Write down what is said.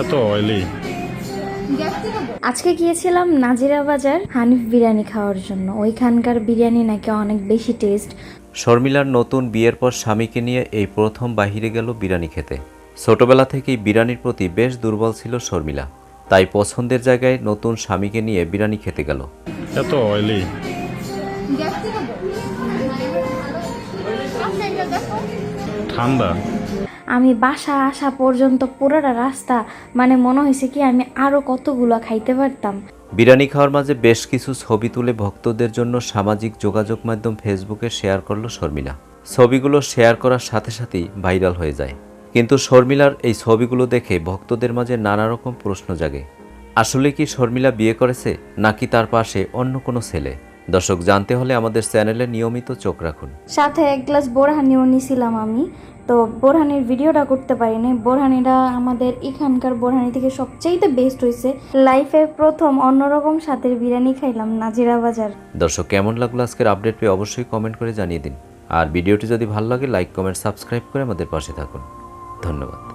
এত অয়েলি। আজকে গিয়েছিলাম নাজিরা বাজার হানিফ বিরিয়ানি খাওয়ার জন্য। ওইখানকার বিরিয়ানি নাকি অনেক বেশি টেস্ট। শর্মিলার নতুন বিয়ের পর স্বামীকে নিয়ে এই প্রথম বাহিরে গেল বিরিয়ানি খেতে। ছোটবেলা থেকেই বিরিয়ানির প্রতি বেশ দুর্বল ছিল শর্মিলা, তাই পছন্দের জায়গায় নতুন স্বামীকে নিয়ে বিরিয়ানি খেতে গেল। এত অয়েলি। ঠান্ডা। আমি বাসা আসা পর্যন্ত পুরোটা রাস্তা মনে হয়েছে কি আমি আরো কতগুলো খাইতে পারতাম। বিরিয়ানি খাওয়ার মাঝে বেশ কিছু ছবি তুলে ভক্তদের জন্য সামাজিক যোগাযোগ মাধ্যম ফেসবুকে শেয়ার করল শর্মিলা। ছবিগুলো শেয়ার করার সাথে সাথেই ভাইরাল হয়ে যায়। কিন্তু শর্মিলার এই ছবিগুলো দেখে ভক্তদের মাঝে নানা রকম প্রশ্ন জাগে। আসলে কি শর্মিলা বিয়ে করেছে, নাকি তার পাশে অন্য কোনো ছেলে? দর্শক, জানতে হলে আমাদের চ্যানেলে নিয়মিত চোখ রাখুন। সাথে এক গ্লাস বোরহানিও নিছিলাম আমি। তো বোরহানির ভিডিওটা করতে পারিনি। বোরহানিটা আমাদের এখানকার বোরহানি থেকে সবচেয়ে বেস্ট হয়েছে। লাইফে প্রথম অন্যরকম স্বাদের বিরিয়ানি খাইলাম নাজিরা বাজার। দর্শক, কেমন লাগলো আজকের আপডেট পেয়ে অবশ্যই কমেন্ট করে জানিয়ে দিন। আর ভিডিওটি যদি ভালো লাগে লাইক, কমেন্ট, সাবস্ক্রাইব করে আমাদের পাশে থাকুন। ধন্যবাদ।